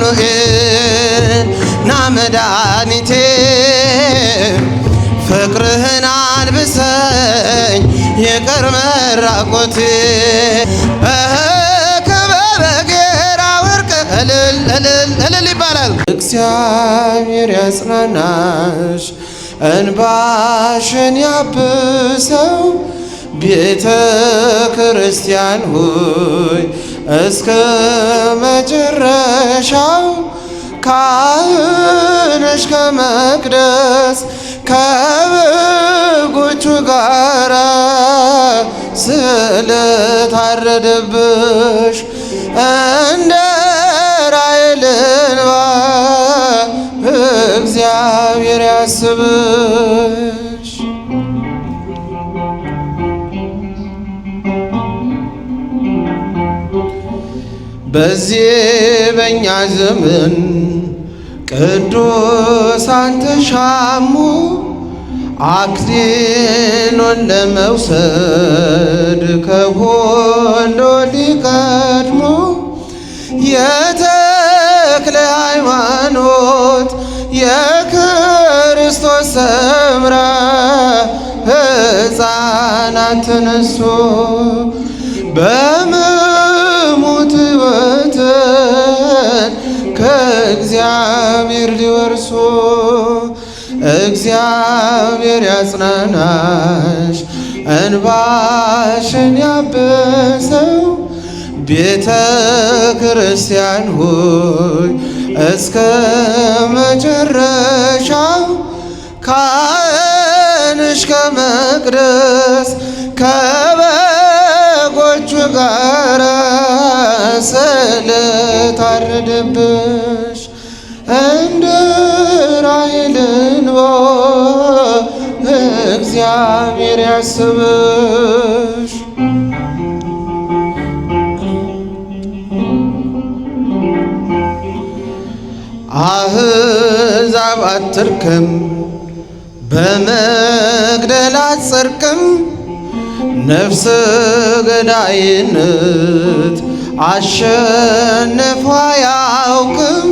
አማኑኤል ና መድኃኒቴ ፍቅርህን አልብሰኝ ይቅር መራቆቴ ከበበ ጌራ ወርቅ እልል እልል እልል ይባላል። እግዚአብሔር ያጽናናሽ እንባሽን ያብሰው ቤተ ክርስቲያን ሆይ እስከ መጨረሻው ካህንሽ ከመቅደስ ከበጎቹ ጋራ ስለታረደብሽ እንደ ራሔል እንባ እግዚአብሔር ያስብሽ። በዚህ በእኛ ዘመን ቅዱሳን ተሻሙ አክሊሉን ለመውሰድ ከሁሉ ሊቀድሙ የተክለ ሃይማኖት የክርስቶስ ሰምራ ሕፃናት ተነሱ በመሞት ሕይወትን ከእግዚአብሔር ሊወርሱ እግዚአብሔር ያጽናናሽ እንባሽን ያብሰው ቤተ ክርስቲያን ሆይ እስከ መጨረሻው ካህንሽ ከመቅደስ ከበጎቹ ጋር ስለታረደብሽ እንደ ራሔል እንባ እግዚአብሔር ያስብሽ። አሕዛብ አትርከም በመግደል አትጸድቅም ነፍሰ ገዳይነት አሸንፎ አያውቅም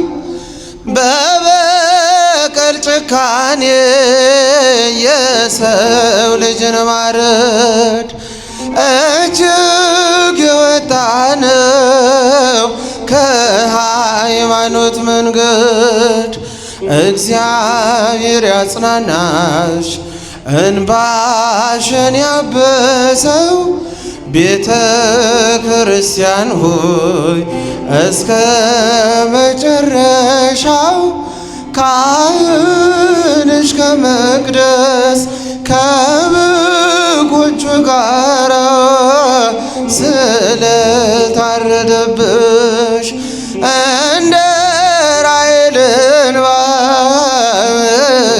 በበቀል ጭካኔ የሰው ልጅን ማረድ እጅግ የወጣ ነው ከሃይማኖት መንገድ። እግዚአብሔር ያጽናናሽ እንባሽን ያበሰው ቤተ ክርስቲያን ሆይ እስከ መጨረሻው ካህንሽ ከመቅደስ ከበጎቹ ጋር ስለታረደብሽ እንደ ራሔል እንባ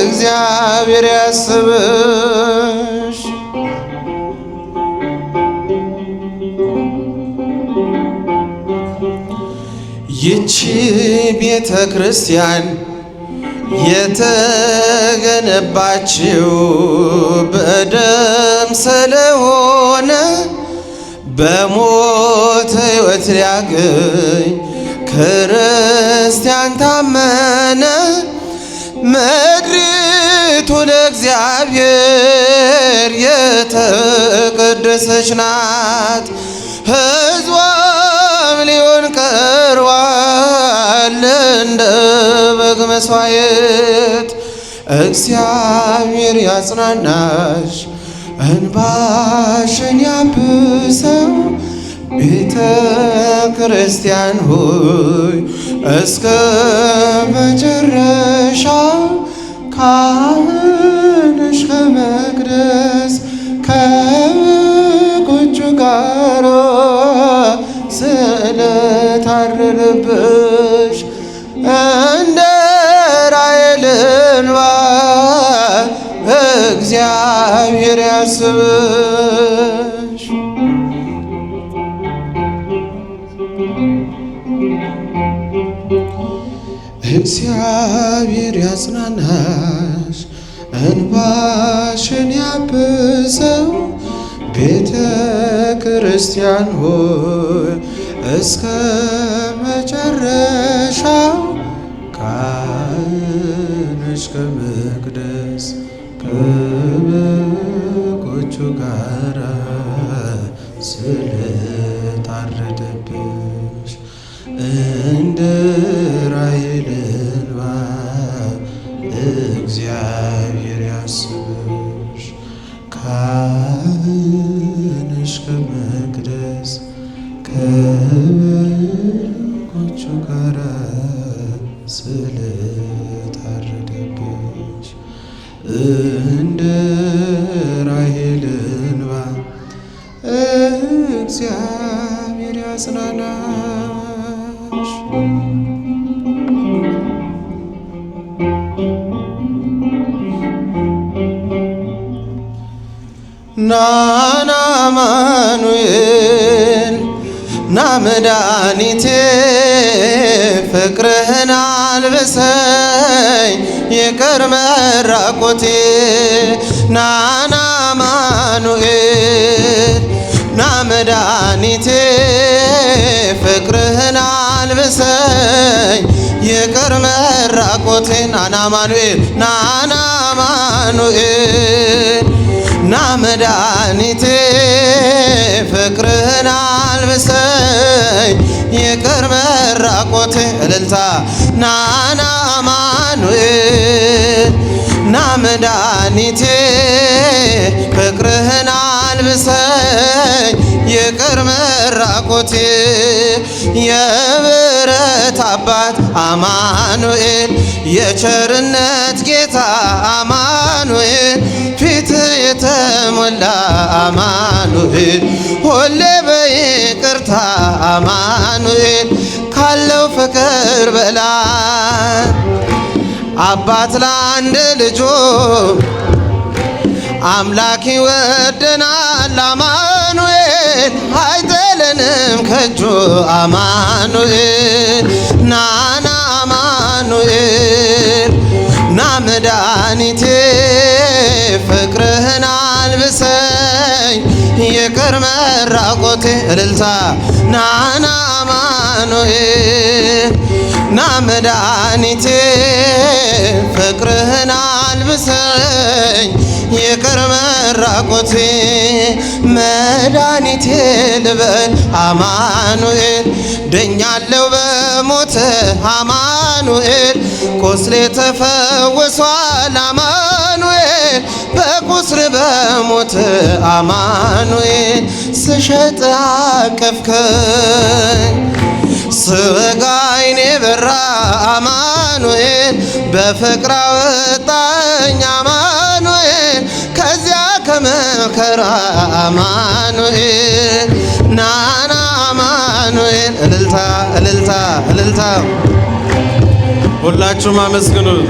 እግዚአብሔር ያስብሽ። ይቺ ቤተ ክርስቲያን የተገነባችው በደም ስለሆነ በሞት ሕይወት ሊያገኝ ክርስቲያን ታመነ። ምድሪቱ ለእግዚአብሔር የተቀደሰች ናት፣ ሕዝቧም ሊሆን ቀርቧል እንደ በግ መሥዋዕት። እግዚአብሔር ያጽናናሽ እንባሽን ያብሰው ቤተ ክርስቲያን ሆይ እስከ መጨረሻው ካህንሽ ከመቅደስ ከበጎቹ ጋር ስለታረደብሽ እንደ ራሔል እንባ እግዚአብሔር ያስብሽ። እግዚአብሔር ያጽናናሽ እንባሽን ያብሰው ቤተ ክርስቲያን ሆይ እስከ መጨረሻው እንደ ራሔል እንባ እግዚአብሔር ያስብሽ። ካህንሽ ከመቅደስ ከበጎቹ ጋር ስለታረደብሽ እንደ ራሔል እንባ እግዚአብሔር ያጽናናሽ። ናና አማኑኤል ና መድኃኒቴ ፍቅርህን አልብሰኝ ይቅር መራቆቴ። ናና አማኑኤል ና መድኃኒቴ ፍቅርህን አልብሰኝ ይቅር መራቆቴ። ናና አማኑኤል ናና አማኑኤል ና መድኃኒቴ ፍቅርህን አልብሰኝ ይቅር መራቆቴ። እልልታ ናና አማኑኤል ና መድኃኒቴ ፍቅርህን አልብሰኝ ይቅር መራቆቴ። የብረት አባት አማኑኤል የቸርነት ጌታ አማኑኤል ፊት የተሞላ አማኑኤል ሁሌ በይቅርታ አማኑኤል ካለው ፍቅር በላይ አባት ለአንድ ልጁ አምላክ ይወደናል አማኑኤል አይጥለንም ከእጁ አማኑኤል ናና አማኑኤል ና መድኃኒቴ ፍቅርህን አልብሰኝ ይቅር መራቆቴ። እልልታ ናና አማኑኤል ና መድኃኒቴ ፍቅርህን አልብሰኝ ይቅር መራቆቴ። መድኃኒቴ ልበል አማኑኤል ድኛለው በሞት አማኑኤል ቁስሌ ተፈውሷል አማኑኤል በቁስል በሞት አማኑኤል ስሸጥ አቀፍከኝ ስወጋ ዓይኔ በራ አማኑኤል በፍቅር አወጣኝ አማኑኤል ከዚያ ከመከራ አማኑኤል ናና አማኑኤል። እልልታ እልልታ እልልታ ሁላችሁም አመስግኑት።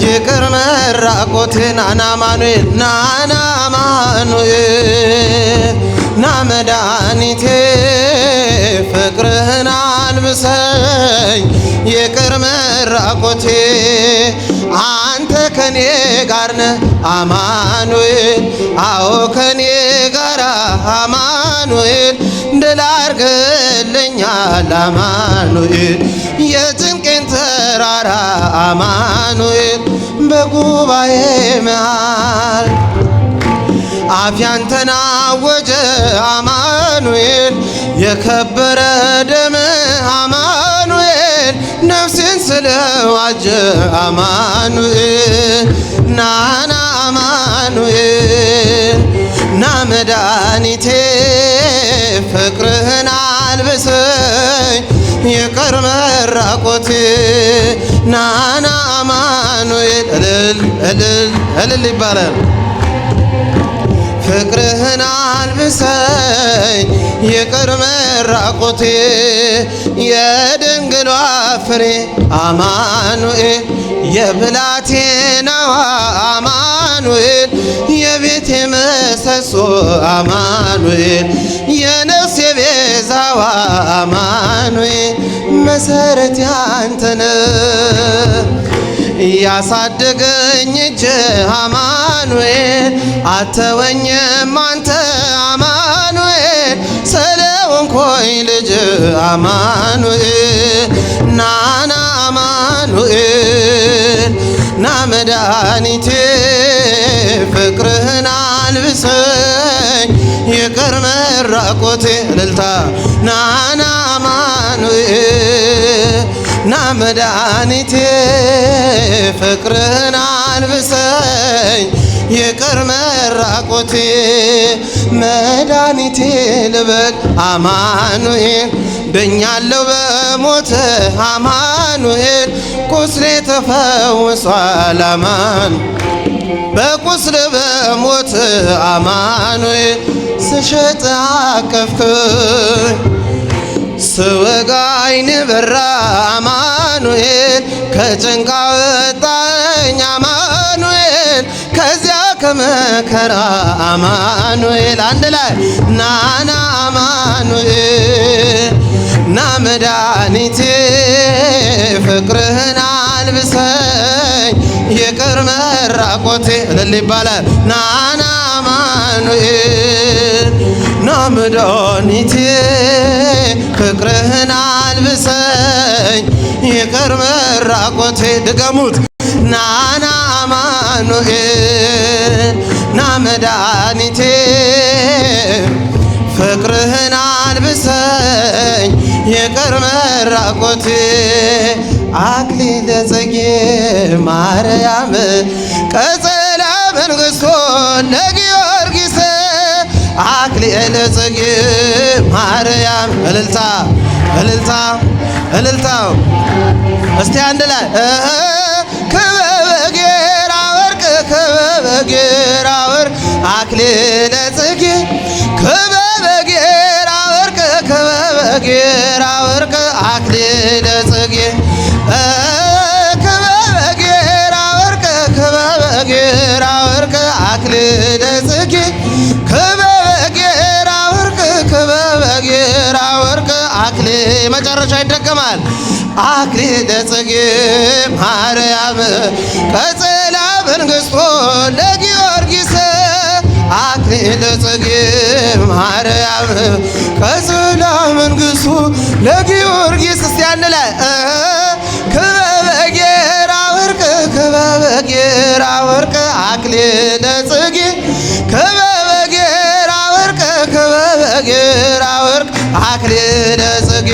ይቅር መራቆቴ ናና አማኑኤል ናና አማኑኤል ና መድኃኒቴ ፍቅርህን አልብሰኝ ይቅር መራቆቴ። አንተ ከኔ ጋር ነህ አማኑኤል አዎ ከኔ ጋር አማኑኤል ድል አድርግልኛል አማኑኤል የጭንቄን ተራራ አማኑኤል በጉባኤ መሃል አፍ ያንተን አወጀ አማኑኤል የከበረ ደም አማኑኤል ነፍሴን ስለዋጀ አማኑኤል ናና አማኑኤል ና መድኃኒቴ ፍቅርህን አልብሰኝ ይቅር መራቆቴ። ናና አማኑኤል እልል እልል እልል ይባላል። ፍቅርህን አልብሰኝ ይቅር መራቆቴ። የድንግሏ ፍሬ አማኑኤል የብላቴናዋ አማኑኤል የቤቴ ምሰሶ አማኑኤል የነፍሴ ቤዛዋ አማኑኤል መሰረት ያንተነ ያሳደገኝ እጅ አማኑኤል አተወኝም አንተ አማኑኤል ስለሆንኩኝ ልጅ አማኑኤል ናና አማኑኤል ና መድኃኒቴ ፍቅርህን አልብሰኝ ይቅር መራቆቴ እልልታ ናና አማኑኤል ና መድኃኒቴ ፍቅርህን አልብሰኝ ይቅር መራቆቴ መድኃኒቴ ልበል አማኑኤል ድኛለሁ በሞት አማኑኤል ቁስሌ ተፈውሷል አማን በቁስል በሞት አማኑኤል ስሸጥ አቀፍክኝ ስወጋ ዓይን በራ አማኑኤል ከጭንቃ ወጣኝ አማኑኤል ከዚያ ከመከራ አማኑኤል አንድ ላይ ናና አማኑኤል ና መድኃኒቴ ፍቅርህን አልብሰኝ ይቅር መራቆቴ እልል ይባላል ናና አማኑኤል ና መድኃኒቴ ፍቅርህን አልብሰኝ ይቅር መራቆቴ ድገሙት ናና አማኑኤል ና መድኃኒቴ ፍቅርህን አልብሰኝ ይቅር መራቆቴ አክሊለ ጽጌ ማርያም ቀጸላ መንግሥቶ ለጊዮርጊስ አክሊለ ጽጌ ማርያም እልልታ እልልታ እልልታ እስቲ አንድ ላይ ክበበ ጌራ ወርቅ ክበበ ጌራ ወርቅ አክሊለ ጽጌ ክበበ ጌራ ወርቅ ክበበ ጌራ ወርቅ አክሊለ ጽጌ ክበበ ጌራ ወርቅ ክበበ ጌራ ወርቅ አክሊለ ጽጌ ክበበ ጌራ ወርቅ ክበበ ጌራ ወርቅ አክሊ መጨረሻ ይደገማል አክሊለ ጽጌ ማርያም ቀጸላ መንግሥቶ ለጊዮርጊስ አክሊለ ጽጌ ማርያም ቀጸላ መንግሥቱ ለጊዮርጊስ እስቲ አንድ ላይ ክበበ ጌራ ወርቅ ክበበ ጌራ ወርቅ አክሊለ ጽጌ ክበበ ጌራ ወርቅ ክበበ ጌራ ወርቅ አክሊለ ጽጌ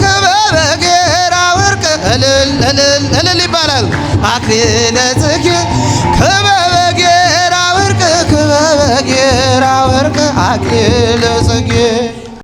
ክበበ ጌራ ወርቅ እልል እልል እልል ይባላል አክሊለ ጽጌ ክበበ ጌራ ወርቅ ክበበ ጌራ ወርቅ አክሊለ ጽጌ